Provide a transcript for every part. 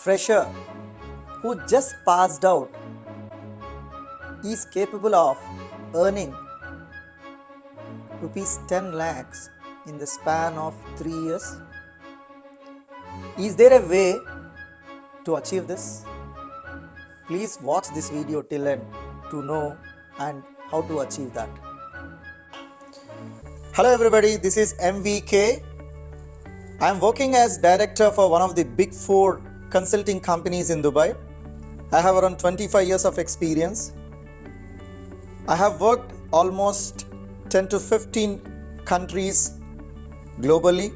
fresher who just passed out is capable of earning rupees 10 lakhs in the span of 3 years? Is there a way to achieve this? Please watch this video till end to know and how to achieve that. Hello everybody, this is MVK. I am working as director for one of the big 4 consulting companies in Dubai. I have around 25 years of experience. I have worked almost 10 to 15 countries globally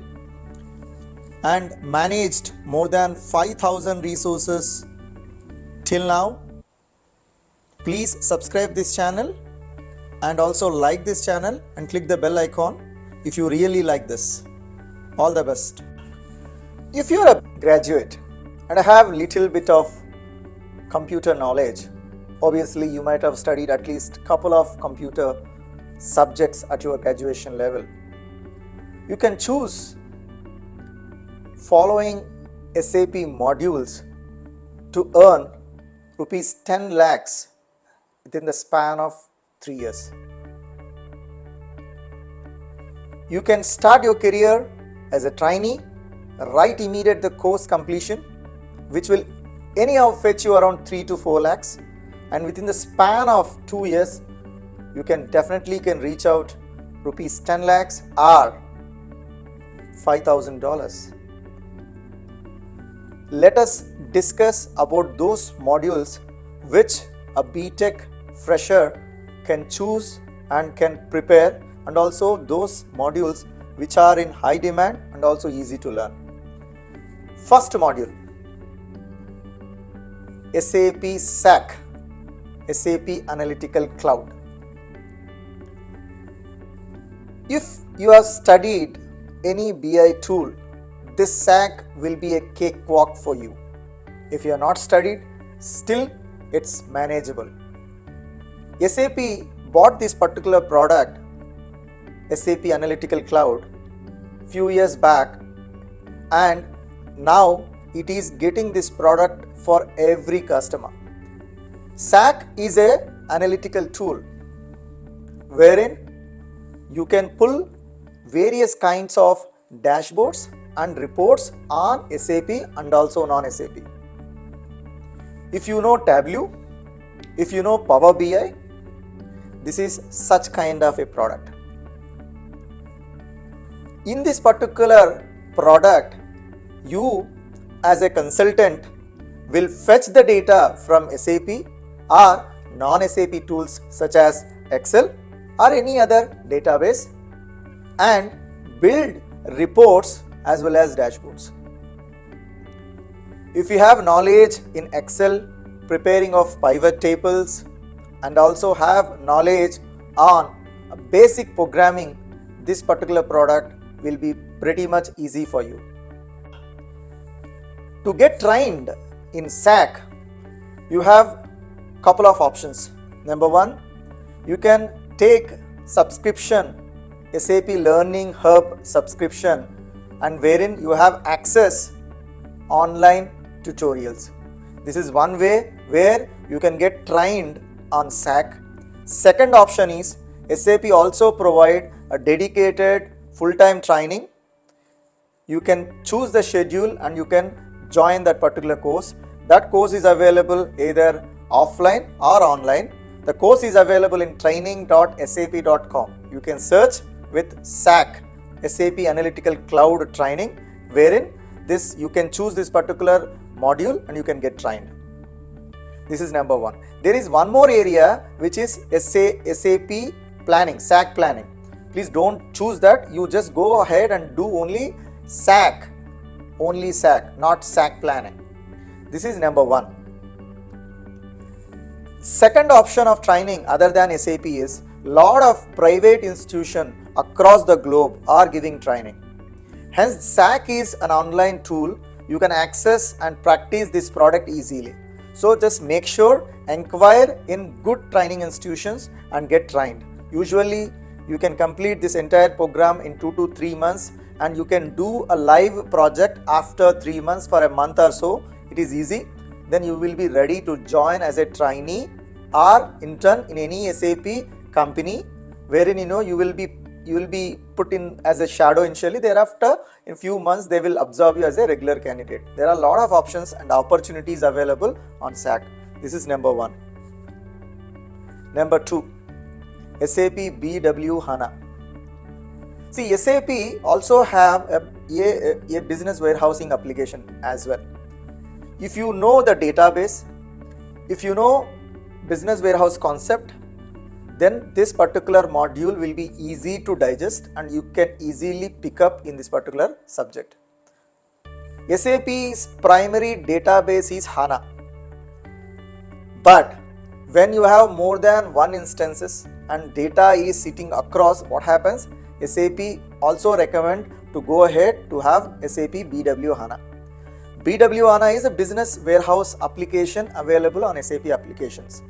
and managed more than 5,000 resources till now. Please subscribe this channel and also like this channel and click the bell icon if you really like this. All the best. If you are a graduate and have little bit of computer knowledge, obviously you might have studied at least couple of computer subjects at your graduation level. You can choose following SAP modules to earn rupees 10 lakhs within the span of 3 years. You can start your career as a trainee right immediate the course completion, which will anyhow fetch you around 3 to 4 lakhs, and within the span of 2 years you can reach out rupees 10 lakhs or $5,000. Let us discuss about those modules which a b.tech fresher can choose and can prepare, and also those modules which are in high demand and also easy to learn. First module, SAP SAC, SAP Analytical Cloud. If you have studied any BI tool, this SAC will be a cakewalk for you. If you are not studied, still it's manageable. SAP bought this particular product, SAP Analytical Cloud, few years back, and now it is getting this product for every customer. SAC is a analytical tool wherein you can pull various kinds of dashboards and reports on SAP and also non-SAP. If you know Tableau, if you know Power BI, this is such kind of a product. In this particular product, you as a consultant will fetch the data from SAP or non-SAP tools such as Excel or any other database and build reports as well as dashboards. If you have knowledge in Excel, preparing of pivot tables, and also have knowledge on basic programming, this particular product will be pretty much easy for you. To get trained in SAC, you have couple of options. Number 1, you can take subscription, SAP Learning Hub subscription, and wherein you have access online tutorials. This is one way where you can get trained on SAC. Second option is SAP also provide a dedicated full-time training. You can choose the schedule and you can join that particular course. That course is available either offline or online. The course is available in training.sap.com. You can search with SAC, SAP Analytical Cloud Training, wherein this you can choose this particular module and you can get trained. This is number 1. There is one more area which is SAP planning, SAC planning. Please don't choose that. You just go ahead and do only SAC, not SAC planning. This is number 1. Second option of training other than SAP is lot of private institutions across the globe are giving training. Hence, SAC is an online tool. You can access and practice this product easily. So just make sure inquire in good training institutions and get trained. Usually you can complete this entire program in 2 to 3 months, and you can do a live project after 3 months for a month or so, it is easy, then you will be ready to join as a trainee or intern in any SAP company, wherein you will be put in as a shadow initially. Thereafter, in few months, they will absorb you as a regular candidate. There are a lot of options and opportunities available on SAC. This is number 1. Number 2, SAP BW HANA. See, SAP also have a business warehousing application as well. If you know the database, if you know business warehouse concept, then this particular module will be easy to digest and you can easily pick up in this particular subject. SAP's primary database is HANA. But when you have more than one instances and data is sitting across, what happens? SAP also recommend to go ahead to have SAP BW HANA. BW HANA is a business warehouse application available on SAP applications.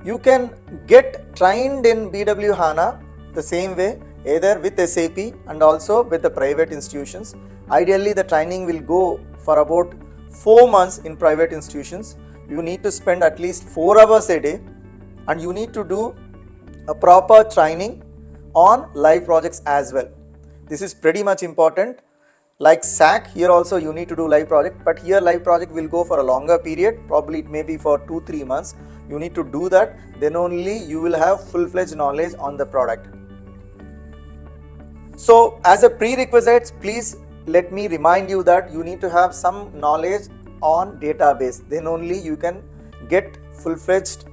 You can get trained in BW HANA the same way, either with SAP and also with the private institutions. Ideally, the training will go for about 4 months in private institutions. You need to spend at least 4 hours a day and you need to do a proper training on live projects as well. This is pretty much important. Like SAC, here also you need to do live project, but here live project will go for a longer period, probably it may be for 2-3 months. You need to do that, then only you will have full-fledged knowledge on the product. So as a prerequisite, please let me remind you that you need to have some knowledge on database, then only you can get full-fledged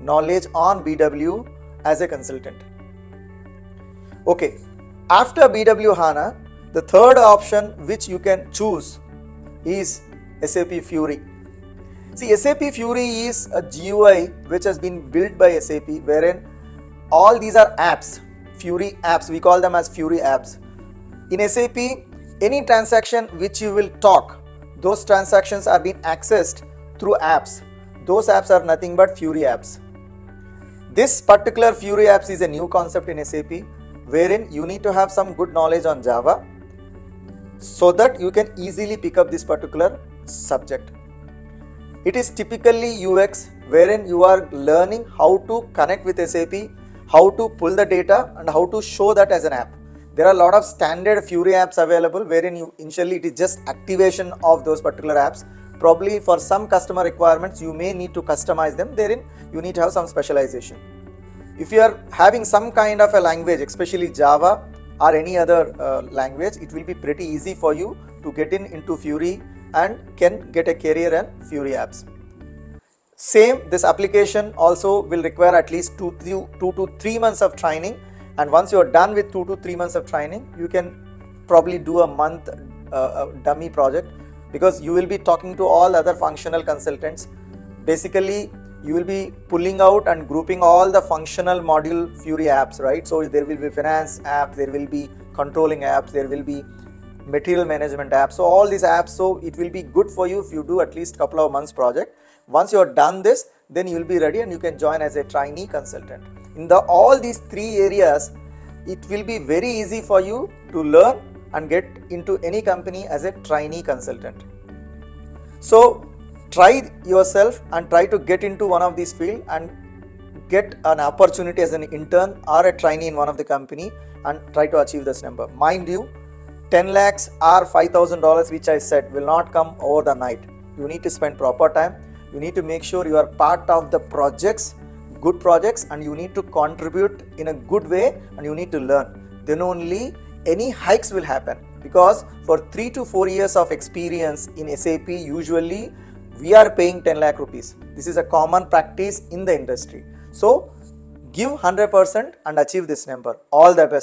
knowledge on BW as a consultant. Okay, after BW HANA, the third option which you can choose is SAP Fury. See, SAP Fury is a GUI which has been built by SAP, wherein all these are apps, Fury apps, we call them as Fury apps. In SAP, any transaction which you will talk, those transactions are being accessed through apps. Those apps are nothing but Fury apps. This particular Fury apps is a new concept in SAP, wherein you need to have some good knowledge on Java so that you can easily pick up this particular subject. It is typically UX, wherein you are learning how to connect with SAP, how to pull the data and how to show that as an app. There are a lot of standard Fury apps available, wherein initially it is just activation of those particular apps. Probably for some customer requirements you may need to customize them, therein you need to have some specialization. If you are having some kind of a language, especially Java or any other language, it will be pretty easy for you to get into Fury and can get a career in Fury apps. Same, this application also will require at least 2 to 3 months of training, and once you are done with 2 to 3 months of training, you can probably do a month dummy project, because you will be talking to all other functional consultants. Basically, you will be pulling out and grouping all the functional module Fury apps, right? So there will be finance app, there will be controlling apps, there will be material management apps. So all these apps, so it will be good for you if you do at least couple of months project. Once you are done this, then you will be ready and you can join as a trainee consultant. In all these 3 areas, it will be very easy for you to learn and get into any company as a trainee consultant. So try yourself and try to get into one of these fields and get an opportunity as an intern or a trainee in one of the company and try to achieve this number. Mind you, 10 lakhs or $5,000 which I said will not come over the night. You need to spend proper time. You need to make sure you are part of the projects, good projects, and you need to contribute in a good way and you need to learn. Then only any hikes will happen, because for 3 to 4 years of experience in SAP, usually we are paying 10 lakh rupees. This is a common practice in the industry. So give 100% and achieve this number. All the best.